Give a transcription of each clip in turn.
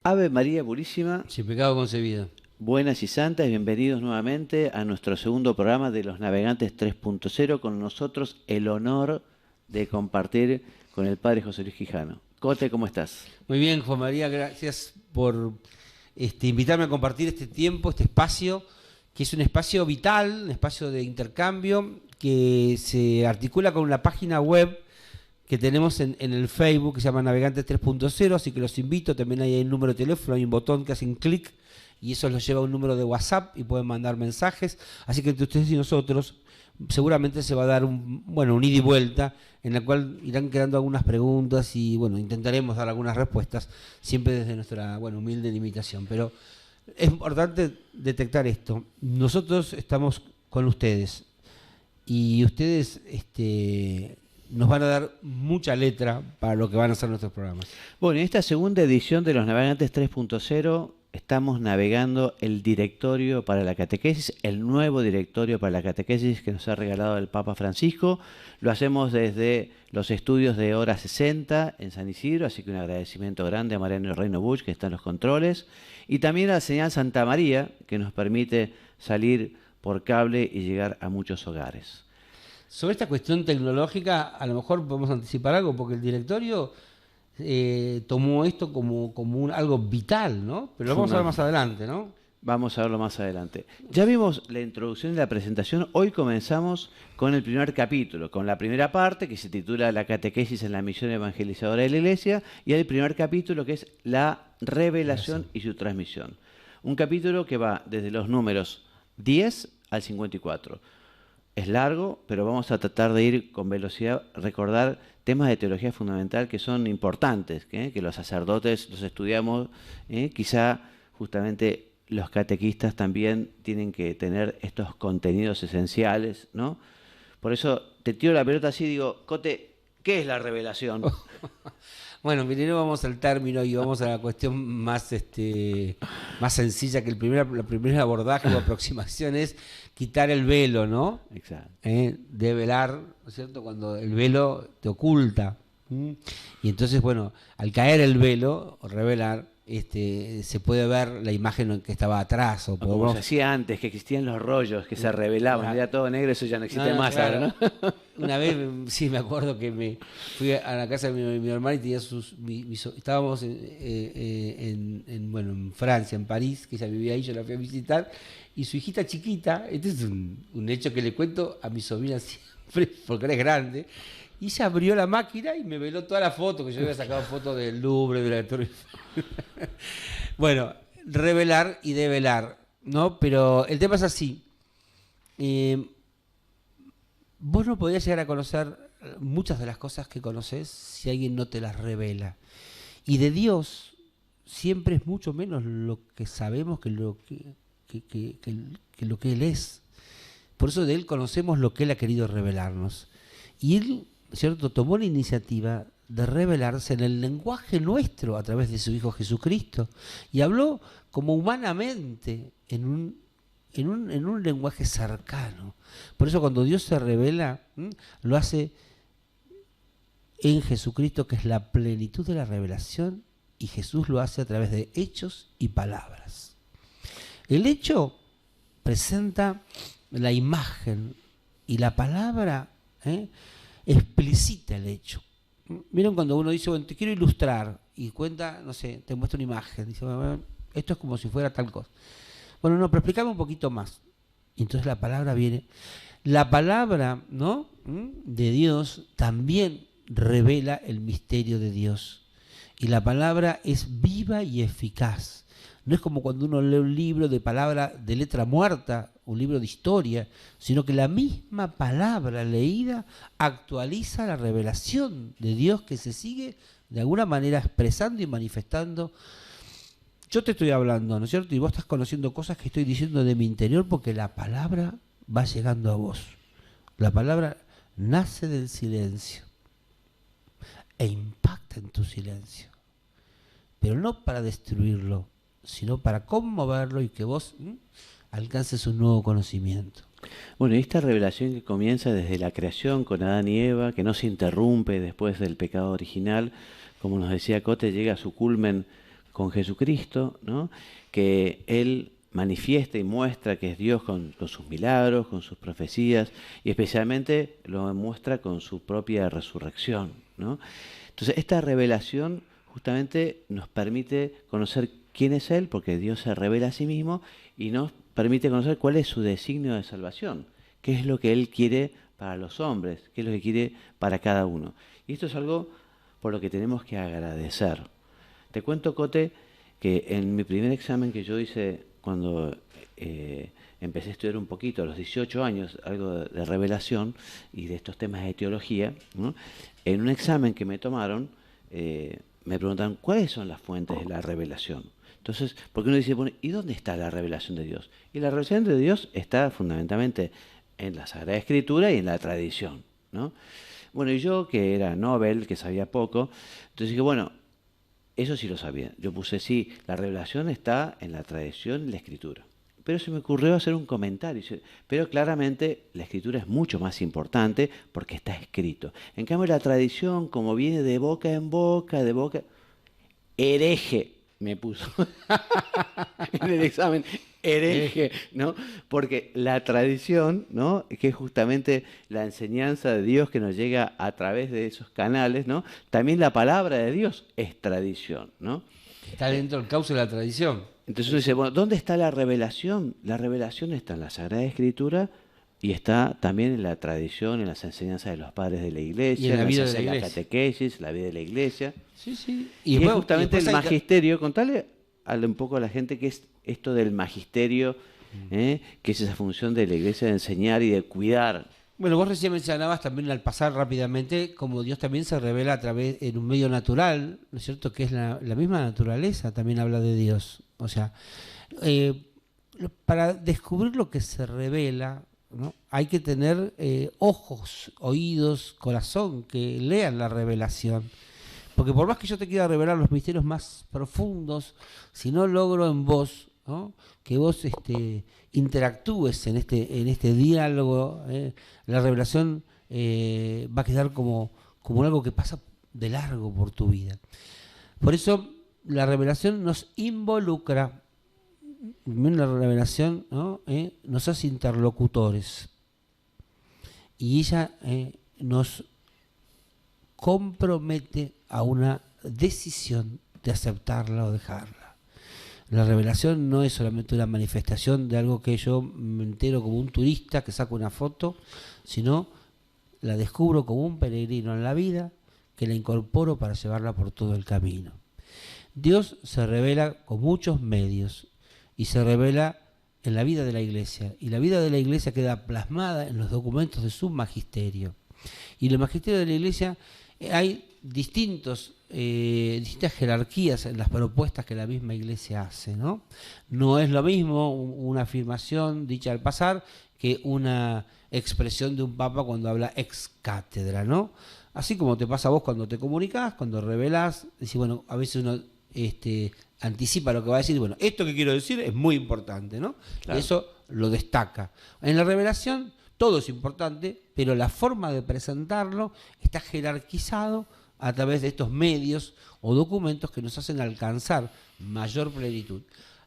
Ave María Purísima, Sin pecado concebido. buenas y santas, bienvenidos nuevamente a nuestro segundo programa de los Navegantes 3.0. Con nosotros el honor de compartir con el Padre José Luis Quijano. Cote, ¿cómo estás? Muy bien, Juan María, gracias por invitarme a compartir este tiempo, este espacio, que es un espacio vital, un espacio de intercambio, que se articula con una página web que tenemos en el Facebook, que se llama Navegantes 3.0, así que los invito. También hay un número de teléfono, hay un botón que hacen clic y eso los lleva a un número de WhatsApp y pueden mandar mensajes. Así que entre ustedes y nosotros seguramente se va a dar un ida y vuelta en la cual irán quedando algunas preguntas y intentaremos dar algunas respuestas, siempre desde nuestra humilde limitación. Pero es importante detectar esto. Nosotros estamos con ustedes y ustedes nos van a dar mucha letra para lo que van a ser nuestros programas. Bueno, en esta segunda edición de los Navegantes 3.0 estamos navegando el directorio para la catequesis, el nuevo directorio para la catequesis que nos ha regalado el Papa Francisco. Lo hacemos desde los estudios de Hora 60 en San Isidro, así que un agradecimiento grande a Mariano Reino Buch, que está en los controles, y también a la señal Santa María, que nos permite salir por cable y llegar a muchos hogares. Sobre esta cuestión tecnológica, a lo mejor podemos anticipar algo, porque el directorio tomó esto como algo vital, ¿no? Pero lo vamos a ver más adelante, ¿no? Vamos a verlo más adelante. Ya vimos la introducción y la presentación. Hoy comenzamos con el primer capítulo, con la primera parte que se titula La catequesis en la misión evangelizadora de la Iglesia, y el primer capítulo que es la revelación y su transmisión. Un capítulo que va desde los números 10 al 54. Es largo, pero vamos a tratar de ir con velocidad, recordar temas de teología fundamental que son importantes, que los sacerdotes los estudiamos, quizá justamente los catequistas también tienen que tener estos contenidos esenciales, ¿no? Por eso te tiro la pelota así y digo, Cote, ¿qué es la revelación? Bueno, primero vamos al término y vamos a la cuestión más sencilla, que el primer abordaje o aproximación es quitar el velo, ¿no? Exacto. Develar, ¿no es cierto? Cuando el velo te oculta. Y entonces, al caer el velo, o revelar, se puede ver la imagen que estaba atrás. O como se hacía antes, que existían los rollos que se revelaban, era todo negro, eso ya no existe más claro. ahora, ¿no? Una vez, sí, me acuerdo que me fui a la casa de mi hermana y tenía estábamos en Francia, en París, que ella vivía ahí, yo la fui a visitar, y su hijita chiquita, este es un hecho que le cuento a mi sobrina siempre, porque eres grande, y ella abrió la máquina y me veló toda la foto, que yo había sacado fotos del Louvre, de la Torre Eiffel. Revelar y develar, ¿no? Pero el tema es así. Vos no podías llegar a conocer muchas de las cosas que conoces si alguien no te las revela. Y de Dios siempre es mucho menos lo que sabemos que lo que Él es. Por eso de Él conocemos lo que Él ha querido revelarnos. Y Él, ¿cierto?, tomó la iniciativa de revelarse en el lenguaje nuestro a través de su Hijo Jesucristo. Y habló como humanamente en un lenguaje cercano. Por eso cuando Dios se revela, lo hace en Jesucristo, que es la plenitud de la revelación, y Jesús lo hace a través de hechos y palabras. El hecho presenta la imagen y la palabra explicita el hecho. Miren cuando uno dice, te quiero ilustrar, y cuenta, no sé, te muestra una imagen, dice, esto es como si fuera tal cosa. Pero explícame un poquito más. Entonces la palabra viene. La palabra, ¿no?, de Dios también revela el misterio de Dios. Y la palabra es viva y eficaz. No es como cuando uno lee un libro de palabra de letra muerta, un libro de historia, sino que la misma palabra leída actualiza la revelación de Dios, que se sigue de alguna manera expresando y manifestando. Yo te estoy hablando, ¿no es cierto? Y vos estás conociendo cosas que estoy diciendo de mi interior, porque la palabra va llegando a vos. La palabra nace del silencio e impacta en tu silencio. Pero no para destruirlo, sino para conmoverlo y que vos alcances un nuevo conocimiento. Bueno, y esta revelación que comienza desde la creación con Adán y Eva, que no se interrumpe después del pecado original, como nos decía Cote, llega a su culmen con Jesucristo, ¿no? Que Él manifiesta y muestra que es Dios con sus milagros, con sus profecías, y especialmente lo muestra con su propia resurrección, ¿no? Entonces, esta revelación justamente nos permite conocer quién es Él, porque Dios se revela a sí mismo, y nos permite conocer cuál es su designio de salvación, qué es lo que Él quiere para los hombres, qué es lo que quiere para cada uno. Y esto es algo por lo que tenemos que agradecer. Te cuento, Cote, que en mi primer examen que yo hice cuando empecé a estudiar un poquito, a los 18 años, algo de revelación y de estos temas de teología, ¿no? En un examen que me tomaron, me preguntaron cuáles son las fuentes de la revelación. Entonces, porque uno dice, bueno, ¿y dónde está la revelación de Dios? Y la revelación de Dios está fundamentalmente en la Sagrada Escritura y en la tradición, ¿no? Bueno, y yo, que era Nobel, que sabía poco, entonces dije, bueno, eso sí lo sabía. Yo puse, sí, la revelación está en la tradición y la Escritura. Pero se me ocurrió hacer un comentario. Pero claramente la Escritura es mucho más importante porque está escrito. En cambio, la tradición, como viene de boca en boca, de boca... Hereje, me puso en el examen, hereje, ¿no? Porque la tradición, ¿no? Que es justamente la enseñanza de Dios que nos llega a través de esos canales, ¿no? También la palabra de Dios es tradición, ¿no? Está dentro del cauce de la tradición. Entonces uno dice, bueno, ¿dónde está la revelación? La revelación está en la Sagrada Escritura y está también en la tradición, en las enseñanzas de los padres de la iglesia, y en la vida de la catequesis, la vida de la iglesia. Sí, sí. Y es justamente el magisterio. Contale un poco a la gente qué es esto del magisterio, que es esa función de la iglesia de enseñar y de cuidar. Bueno, vos recién mencionabas también al pasar rápidamente como Dios también se revela a través en un medio natural, ¿no es cierto? Que es la misma naturaleza, también habla de Dios. O sea, para descubrir lo que se revela, ¿no? Hay que tener ojos, oídos, corazón que lean la revelación. Porque por más que yo te quiera revelar los misterios más profundos, si no logro en vos, ¿no? Que vos interactúes en este diálogo, la revelación va a quedar como algo que pasa de largo por tu vida. Por eso la revelación nos involucra, la revelación, ¿no? Nos hace interlocutores y ella nos compromete a una decisión de aceptarla o dejarla. La revelación no es solamente una manifestación de algo que yo me entero como un turista que saco una foto, sino la descubro como un peregrino en la vida que la incorporo para llevarla por todo el camino. Dios se revela con muchos medios y se revela en la vida de la Iglesia. Y la vida de la Iglesia queda plasmada en los documentos de su magisterio. Y en el magisterio de la Iglesia hay distintas jerarquías en las propuestas que la misma Iglesia hace, ¿no? No es lo mismo una afirmación dicha al pasar que una expresión de un papa cuando habla ex cátedra, ¿no? Así como te pasa a vos cuando te comunicás, cuando revelás, decís, bueno, a veces uno anticipa lo que va a decir, bueno, esto que quiero decir es muy importante, ¿no? Claro. Eso lo destaca. En la revelación todo es importante, pero la forma de presentarlo está jerarquizado a través de estos medios o documentos que nos hacen alcanzar mayor plenitud.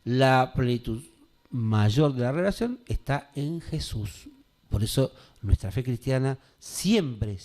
La plenitud mayor de la revelación está en Jesús. Por eso nuestra fe cristiana siempre,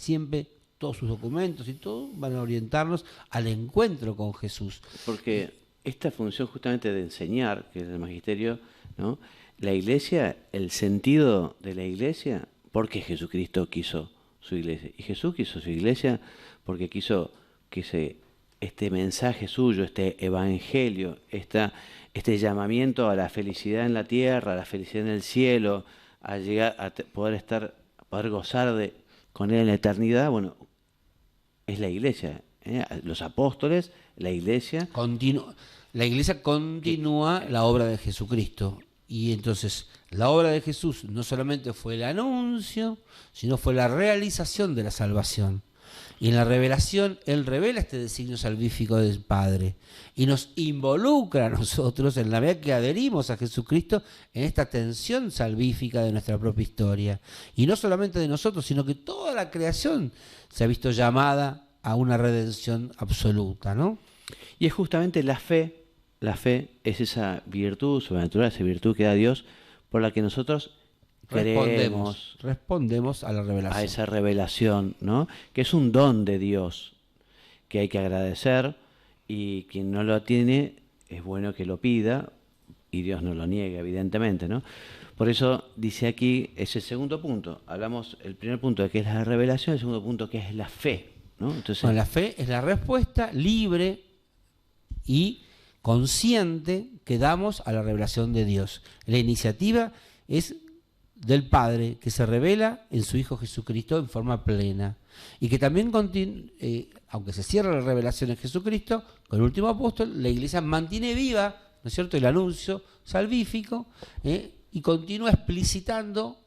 todos sus documentos y todo van a orientarnos al encuentro con Jesús. Porque esta función justamente de enseñar, que es el magisterio, ¿no? La iglesia, el sentido de la iglesia, porque Jesucristo quiso su iglesia. Y Jesús quiso su iglesia porque quiso que este mensaje suyo, este evangelio, este llamamiento a la felicidad en la tierra, a la felicidad en el cielo, a llegar a poder gozar con Él en la eternidad, bueno, es la iglesia, los apóstoles, la iglesia. La iglesia continúa la obra de Jesucristo. Y entonces la obra de Jesús no solamente fue el anuncio, sino fue la realización de la salvación. Y en la revelación, Él revela este designio salvífico del Padre y nos involucra a nosotros en la medida que adherimos a Jesucristo en esta tensión salvífica de nuestra propia historia. Y no solamente de nosotros, sino que toda la creación se ha visto llamada a una redención absoluta, ¿no? Y es justamente la fe la fe es esa virtud sobrenatural, esa virtud que da Dios, por la que nosotros creemos Respondemos a la a revelación. esa revelación, ¿no? Que es un don de Dios, que hay que agradecer, y quien no lo tiene es bueno que lo pida, y Dios no lo niega, evidentemente, ¿no? Por eso dice aquí, es el segundo punto. Hablamos, el primer punto que es la revelación, el segundo punto que es la fe, ¿no? Entonces, Bueno, la fe es la respuesta libre y consciente que damos a la revelación de Dios. La iniciativa es del Padre que se revela en su Hijo Jesucristo en forma plena y que también, aunque se cierra la revelación en Jesucristo, con el último apóstol, la Iglesia mantiene viva, ¿no es cierto?, el anuncio salvífico, y continúa explicitando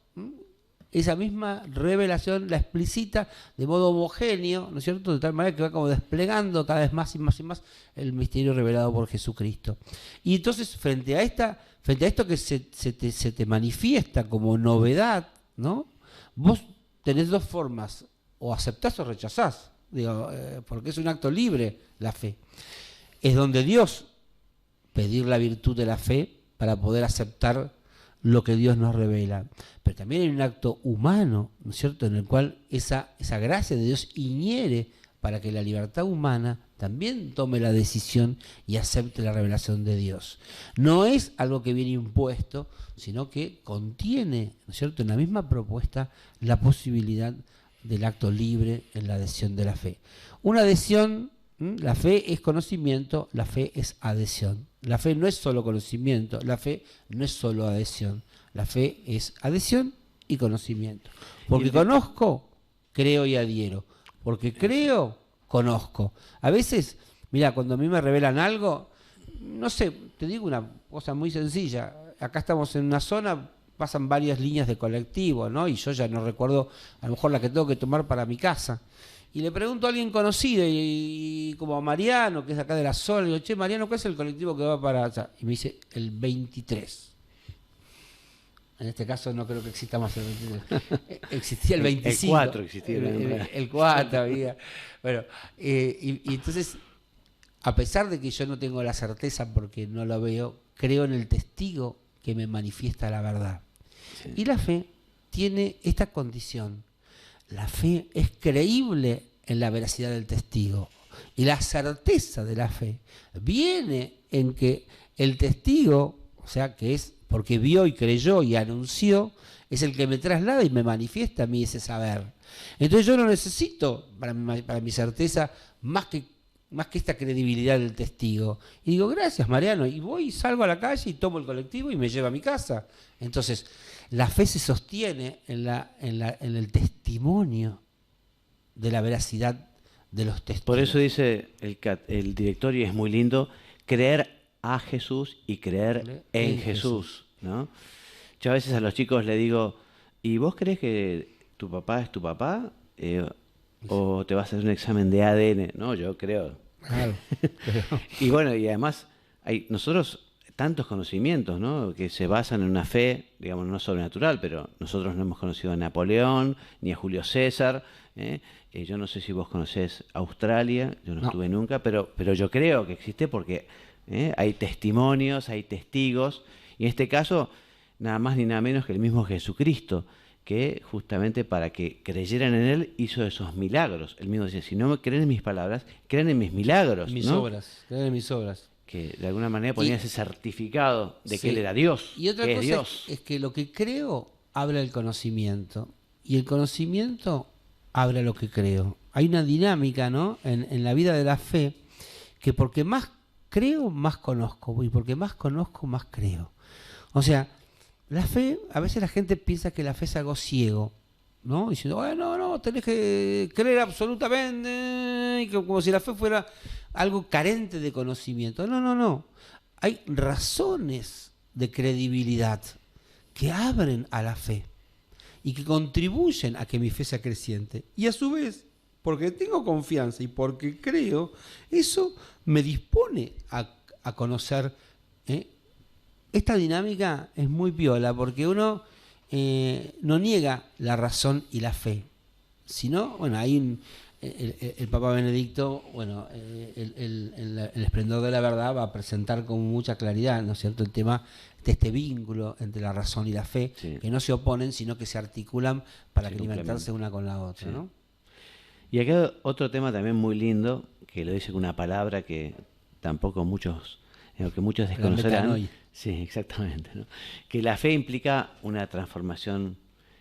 esa misma revelación, la explicita de modo homogéneo, ¿no es cierto?, de tal manera que va como desplegando cada vez más y más y más el misterio revelado por Jesucristo. Y entonces, frente a esto que se te manifiesta como novedad, ¿no?, vos tenés dos formas: o aceptás o rechazás, porque es un acto libre la fe. Es donde Dios pedir la virtud de la fe para poder aceptar lo que Dios nos revela. Pero también hay un acto humano, ¿no es cierto?, en el cual esa gracia de Dios inhiere para que la libertad humana también tome la decisión y acepte la revelación de Dios. No es algo que viene impuesto, sino que contiene, ¿no es cierto?, en la misma propuesta la posibilidad del acto libre en la adhesión de la fe. Una adhesión, la fe es conocimiento, la fe es adhesión. La fe no es solo conocimiento, la fe no es solo adhesión. La fe es adhesión y conocimiento. Porque conozco, creo y adhiero. Porque creo, conozco. A veces, mira, cuando a mí me revelan algo, no sé, te digo una cosa muy sencilla. Acá estamos en una zona, pasan varias líneas de colectivo, ¿no? Y yo ya no recuerdo a lo mejor la que tengo que tomar para mi casa. Y le pregunto a alguien conocido, y como a Mariano, que es acá de la zona, le digo: che, Mariano, ¿cuál es el colectivo que va para allá? Y me dice: el 23. En este caso no creo que exista más el 23. Existía el 25. El 4 existía. El 4 había. Bueno, y entonces, a pesar de que yo no tengo la certeza porque no lo veo, creo en el testigo que me manifiesta la verdad. Sí. Y la fe tiene esta condición. La fe es creíble en la veracidad del testigo. Y la certeza de la fe viene en que el testigo, o sea, que es porque vio y creyó y anunció, es el que me traslada y me manifiesta a mí ese saber. Entonces yo no necesito, para mi certeza, más que esta credibilidad del testigo. Y digo: gracias, Mariano. Y voy, salgo a la calle y tomo el colectivo y me llevo a mi casa. Entonces, la fe se sostiene en el testimonio de la veracidad de los testigos. Por eso dice el director, y es muy lindo, creer a Jesús y creer en Jesús, ¿no? Yo a veces a los chicos le digo: ¿y vos crees que tu papá es tu papá? ¿O te vas a hacer un examen de ADN? No, yo creo. Claro. Y bueno, y además hay nosotros tantos conocimientos, ¿no?, que se basan en una fe, digamos, no sobrenatural, pero nosotros no hemos conocido a Napoleón ni a Julio César. Yo no sé si vos conocés Australia, yo no estuve nunca, pero yo creo que existe porque hay testimonios, hay testigos, y en este caso nada más ni nada menos que el mismo Jesucristo, que justamente para que creyeran en él hizo esos milagros. Él mismo decía: si no creen en mis palabras, creen en mis milagros. Mis ¿no? obras, creen en mis obras. Que de alguna manera ponía ese certificado de que él era Dios. Y otra que cosa es Dios. Es que lo que creo habla el conocimiento, y el conocimiento habla lo que creo. Hay una dinámica, ¿no?, en la vida de la fe, que porque más creo, más conozco, y porque más conozco, más creo. O sea, la fe, a veces la gente piensa que la fe es algo ciego, ¿no? Diciendo: no, tenés que creer absolutamente, como si la fe fuera algo carente de conocimiento. No. Hay razones de credibilidad que abren a la fe y que contribuyen a que mi fe sea creciente. Y a su vez, porque tengo confianza y porque creo, eso me dispone a conocer. Esta dinámica es muy piola, porque uno no niega la razón y la fe, sino, bueno, hay el Papa Benedicto, bueno, el esplendor de la verdad va a presentar con mucha claridad, ¿no es cierto?, el tema de este vínculo entre la razón y la fe, Sí. que no se oponen, sino que se articulan para Se alimentarse complementan. una con la otra, Sí. ¿no? Y acá otro tema también muy lindo, que lo dice con una palabra que tampoco muchos, que muchos La desconocerán. metanoia. Sí, exactamente, ¿no? Que la fe implica una transformación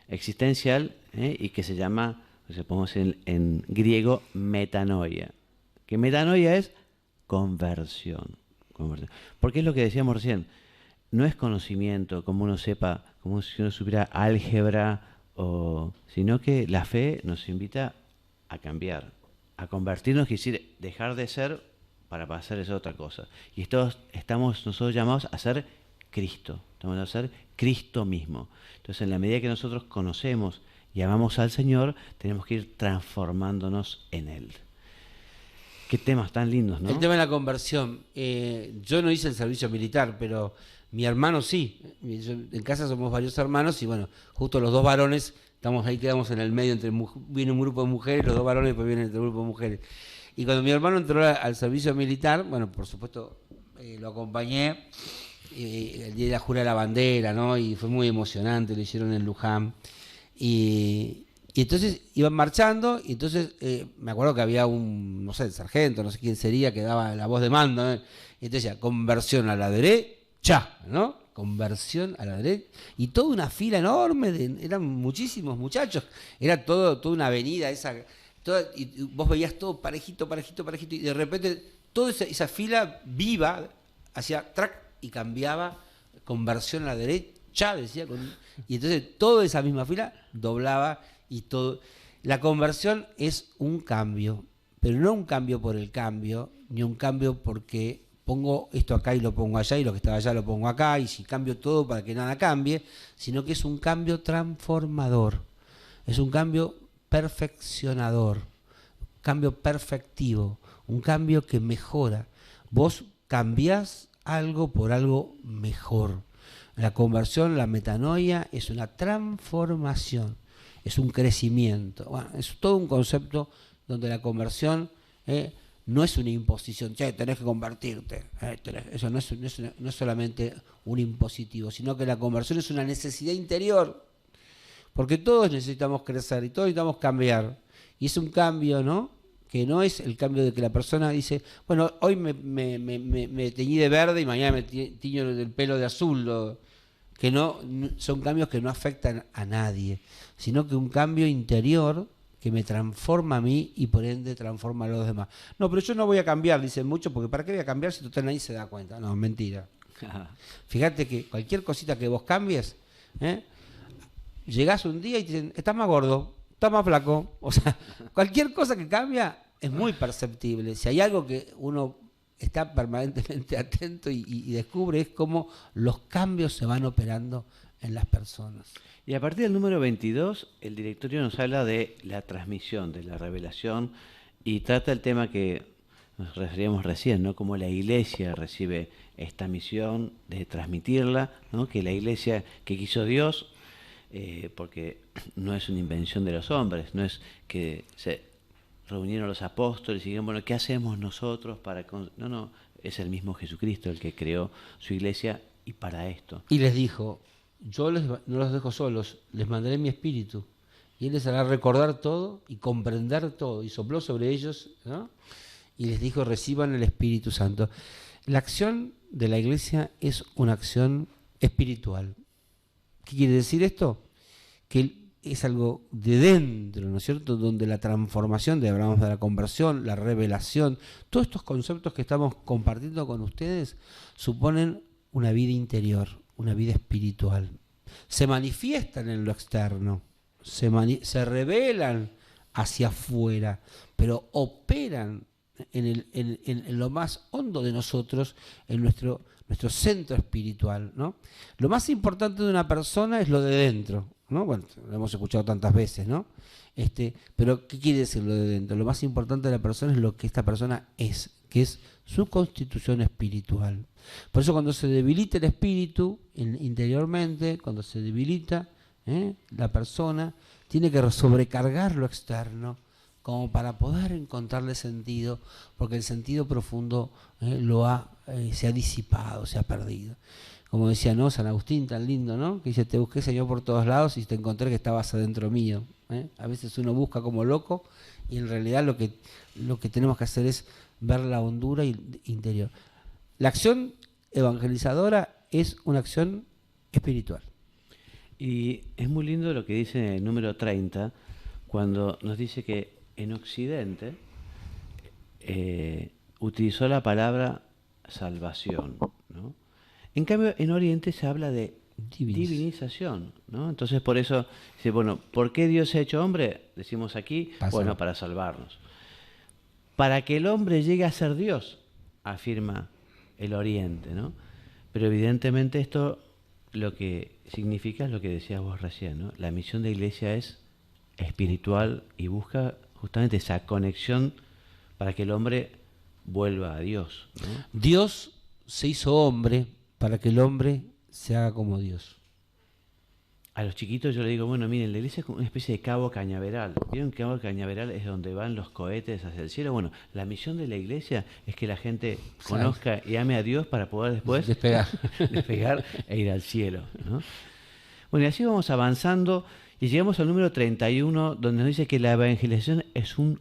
existencial, y que se llama, o sea, podemos decir en griego, metanoia. Que metanoia es conversión. Conversión. Porque es lo que decíamos recién, no es conocimiento, como uno sepa, como si uno supiera álgebra, sino que la fe nos invita a cambiar, a convertirnos, es decir, dejar de ser para pasar a ser otra cosa. Y estamos nosotros llamados a ser Cristo, estamos a ser Cristo mismo. Entonces, en la medida que nosotros conocemos y amamos al Señor, tenemos que ir transformándonos en Él. Qué temas tan lindos, ¿no? El tema de la conversión. Yo no hice el servicio militar, pero mi hermano sí. En casa somos varios hermanos y bueno, justo los dos varones, estamos ahí, quedamos en el medio, viene un grupo de mujeres, los dos varones, después viene otro grupo de mujeres. Y cuando mi hermano entró al servicio militar, bueno, por supuesto, lo acompañé el día de la jura de la bandera, ¿no? Y fue muy emocionante, lo hicieron en Luján. Y entonces iban marchando, y entonces me acuerdo que había un, no sé, el sargento, no sé quién sería, que daba la voz de mando, ¿no? Y entonces decía, conversión a la derecha, ¿no? Conversión a la derecha. Y toda una fila enorme, eran muchísimos muchachos, era toda una avenida esa, y vos veías todo parejito, y de repente toda esa fila viva hacía track y cambiaba, conversión a la derecha, decía, y entonces toda esa misma fila doblaba. Y todo. La conversión es un cambio, pero no un cambio por el cambio, ni un cambio porque pongo esto acá y lo pongo allá, y lo que estaba allá lo pongo acá, y si cambio todo para que nada cambie, sino que es un cambio transformador, es un cambio perfeccionador, cambio perfectivo, un cambio que mejora. Vos cambiás algo por algo mejor. La conversión, la metanoia, es una transformación. Es un crecimiento. Bueno, es todo un concepto donde la conversión no es una imposición. Che, tenés que convertirte. Eso no es solamente un impositivo, sino que la conversión es una necesidad interior. Porque todos necesitamos crecer y todos necesitamos cambiar. Y es un cambio, ¿no? Que no es el cambio de que la persona dice, bueno, hoy me teñí de verde y mañana me tiño el pelo de azul. Que no son cambios que no afectan a nadie, sino que un cambio interior que me transforma a mí y por ende transforma a los demás. No, pero yo no voy a cambiar, dicen muchos, porque ¿para qué voy a cambiar si total nadie se da cuenta? No, mentira. Fíjate que cualquier cosita que vos cambies, llegás un día y te dicen, estás más gordo, estás más flaco. O sea, cualquier cosa que cambia es muy perceptible. Si hay algo que uno está permanentemente atento y descubre, es cómo los cambios se van operando en las personas. Y a partir del número 22, el directorio nos habla de la transmisión, de la revelación, y trata el tema que nos referíamos recién, ¿no? Cómo la Iglesia recibe esta misión de transmitirla, ¿no? Que la Iglesia que quiso Dios, porque no es una invención de los hombres, no es que se reunieron los apóstoles y dijeron, bueno, ¿qué hacemos nosotros para...? No, es el mismo Jesucristo el que creó su Iglesia y para esto. Y les dijo, yo no los dejo solos, les mandaré mi espíritu, y Él les hará recordar todo y comprender todo. Y sopló sobre ellos, ¿no? Y les dijo, reciban el Espíritu Santo. La acción de la Iglesia es una acción espiritual. ¿Qué quiere decir esto? Que es algo de dentro, ¿no es cierto?, donde la transformación, hablamos de la conversión, la revelación, todos estos conceptos que estamos compartiendo con ustedes suponen una vida interior, una vida espiritual. Se manifiestan en lo externo, se revelan hacia afuera, pero operan en lo más hondo de nosotros, en nuestro centro espiritual, ¿no? Lo más importante de una persona es lo de dentro, ¿no? Bueno, lo hemos escuchado tantas veces, ¿no? Pero ¿qué quiere decir lo de dentro? Lo más importante de la persona es lo que esta persona es, que es su constitución espiritual. Por eso cuando se debilita el espíritu interiormente, cuando se debilita la persona, tiene que sobrecargar lo externo como para poder encontrarle sentido, porque el sentido profundo se ha disipado, se ha perdido. Como decía, ¿no? San Agustín, tan lindo, ¿no? Que dice, te busqué, Señor, por todos lados y te encontré que estabas adentro mío. A veces uno busca como loco y en realidad lo que tenemos que hacer es ver la hondura interior. La acción evangelizadora es una acción espiritual. Y es muy lindo lo que dice en el número 30, cuando nos dice que en Occidente utilizó la palabra salvación, ¿no? En cambio, en Oriente se habla de divinización, ¿no? Entonces, por eso dice, bueno, ¿por qué Dios se ha hecho hombre? Decimos aquí, bueno, para salvarnos. Para que el hombre llegue a ser Dios, afirma el Oriente, ¿no? Pero evidentemente esto lo que significa es lo que decías vos recién, ¿no? La misión de la Iglesia es espiritual y busca justamente esa conexión para que el hombre vuelva a Dios, ¿no? Dios se hizo hombre para que el hombre se haga como Dios. A los chiquitos yo le digo, bueno, miren, la iglesia es como una especie de cabo cañaveral. ¿Vieron que cabo cañaveral es donde van los cohetes hacia el cielo? Bueno, la misión de la iglesia es que la gente conozca y ame a Dios para poder después despegar e ir al cielo, ¿no? Bueno, y así vamos avanzando y llegamos al número 31, donde nos dice que la evangelización es un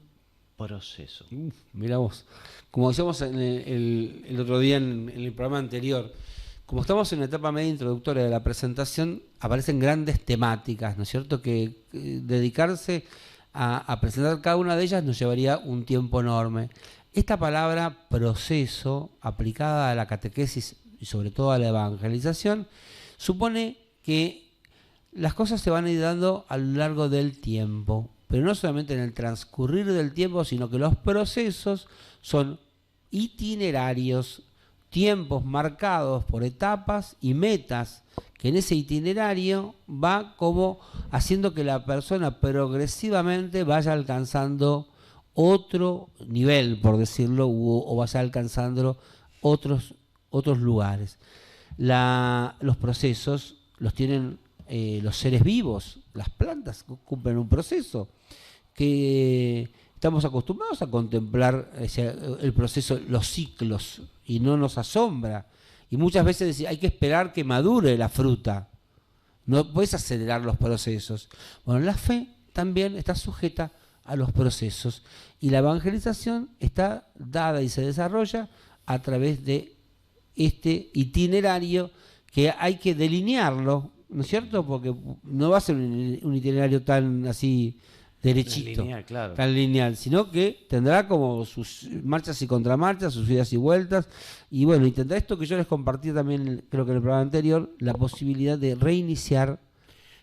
proceso. Mirá vos, como decíamos el otro día en el programa anterior, como estamos en una etapa media introductoria de la presentación, aparecen grandes temáticas, ¿no es cierto? Que dedicarse a presentar cada una de ellas nos llevaría un tiempo enorme. Esta palabra proceso, aplicada a la catequesis y sobre todo a la evangelización, supone que las cosas se van a ir dando a lo largo del tiempo, pero no solamente en el transcurrir del tiempo, sino que los procesos son itinerarios, tiempos marcados por etapas y metas, que en ese itinerario va como haciendo que la persona progresivamente vaya alcanzando otro nivel, por decirlo, o vaya alcanzando otros lugares. Los procesos los tienen los seres vivos, las plantas cumplen un proceso que estamos acostumbrados a contemplar el proceso, los ciclos, y no nos asombra. Y muchas veces hay que esperar que madure la fruta. No puedes acelerar los procesos. Bueno, la fe también está sujeta a los procesos. Y la evangelización está dada y se desarrolla a través de este itinerario que hay que delinearlo, ¿no es cierto? Porque no va a ser un itinerario tan así derechito, lineal, claro, tan lineal, sino que tendrá como sus marchas y contramarchas, sus idas y vueltas, y bueno, intentar esto que yo les compartí también, creo que en el programa anterior, la posibilidad de reiniciar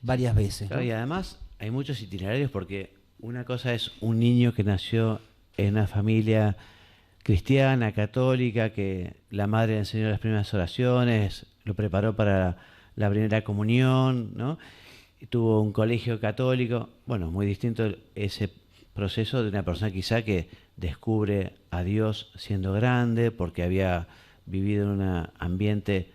varias veces, claro, ¿no? y además hay muchos itinerarios, porque una cosa es un niño que nació en una familia cristiana, católica, que la madre le enseñó las primeras oraciones, lo preparó para la primera comunión, ¿no? Tuvo un colegio católico. Bueno, muy distinto ese proceso de una persona quizá que descubre a Dios siendo grande porque había vivido en un ambiente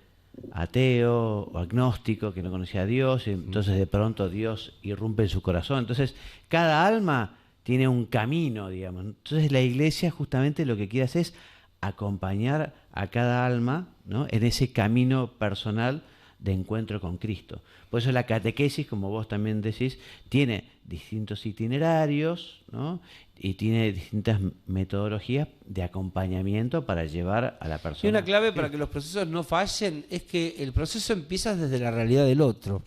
ateo o agnóstico, que no conocía a Dios, y entonces de pronto Dios irrumpe en su corazón. Entonces cada alma tiene un camino, digamos. Entonces la iglesia justamente lo que quiere hacer es acompañar a cada alma, ¿no?, en ese camino personal de encuentro con Cristo. Por eso la catequesis, como vos también decís, tiene distintos itinerarios, ¿no?, y tiene distintas metodologías de acompañamiento para llevar a la persona. Y una clave para que los procesos no fallen es que el proceso empieza desde la realidad del otro.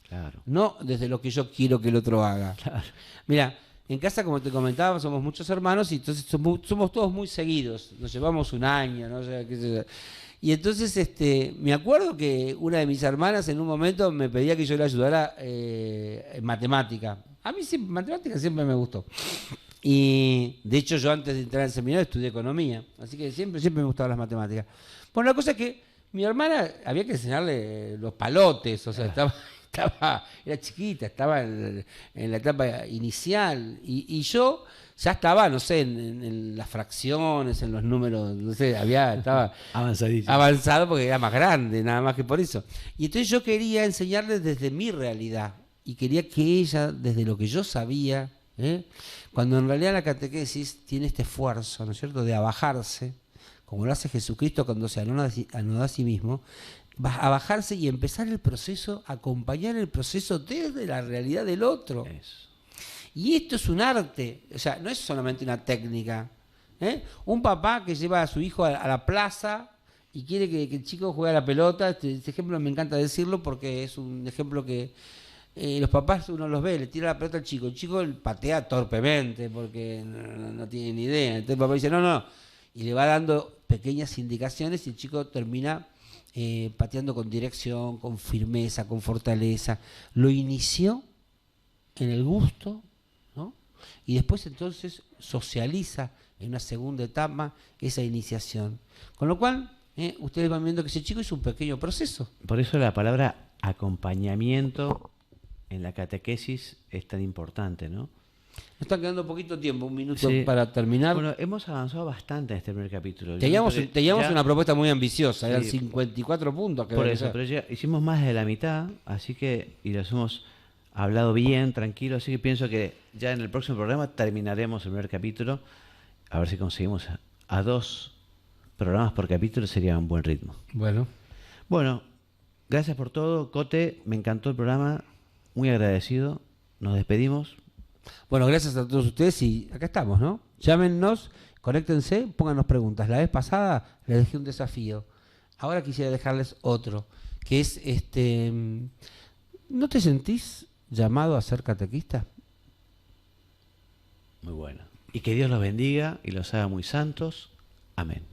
Claro. No desde lo que yo quiero que el otro haga. Claro. Mira, en casa, como te comentaba, somos muchos hermanos y entonces somos todos muy seguidos. Nos llevamos un año, ¿no? O sea, qué sé yo. Y entonces me acuerdo que una de mis hermanas en un momento me pedía que yo le ayudara en matemática. A mí matemática siempre me gustó. Y de hecho yo antes de entrar al seminario estudié economía, así que siempre me gustaban las matemáticas. Bueno, la cosa es que mi hermana había que enseñarle los palotes, o sea, era chiquita, estaba en la etapa inicial y yo ya estaba, no sé, en las fracciones, en los números, no sé, estaba avanzado porque era más grande, nada más que por eso. Y entonces yo quería enseñarle desde mi realidad y quería que ella, desde lo que yo sabía, Cuando en realidad la catequesis tiene este esfuerzo, ¿no es cierto?, de abajarse, como lo hace Jesucristo cuando se anonada a sí mismo, a bajarse y empezar el proceso, acompañar el proceso desde la realidad del otro. Eso. Y esto es un arte, o sea, no es solamente una técnica. Un papá que lleva a su hijo a la plaza y quiere que el chico juegue a la pelota, este ejemplo me encanta decirlo porque es un ejemplo que los papás uno los ve, le tira la pelota al chico, el chico patea torpemente porque no tiene ni idea. Entonces el papá dice, no, y le va dando pequeñas indicaciones y el chico termina pateando con dirección, con firmeza, con fortaleza. Lo inició en el gusto, ¿no? Y después entonces socializa en una segunda etapa esa iniciación. Con lo cual, ustedes van viendo que ese chico es un pequeño proceso. Por eso la palabra acompañamiento en la catequesis es tan importante, ¿no? Nos está quedando poquito tiempo, un minuto Sí. para terminar. Bueno, hemos avanzado bastante en este primer capítulo. Teníamos Ya- una propuesta muy ambiciosa, eran Sí. 54 puntos. Que Por había que eso, hacer. pero ya hicimos más de la mitad, así que, y los hemos hablado bien, tranquilo, así que pienso que ya en el próximo programa terminaremos el primer capítulo, a ver si conseguimos a 2 programas por capítulo, sería un buen ritmo. Bueno, Bueno, gracias por todo, Cote, me encantó el programa, muy agradecido, nos despedimos. gracias a todos ustedes y acá estamos, ¿no? Llámenos, conéctense, pónganos preguntas. La vez pasada les dejé un desafío. Ahora quisiera dejarles otro, que es ¿no te sentís llamado a ser catequista? Muy bueno. Y que Dios los bendiga y los haga muy santos. Amén.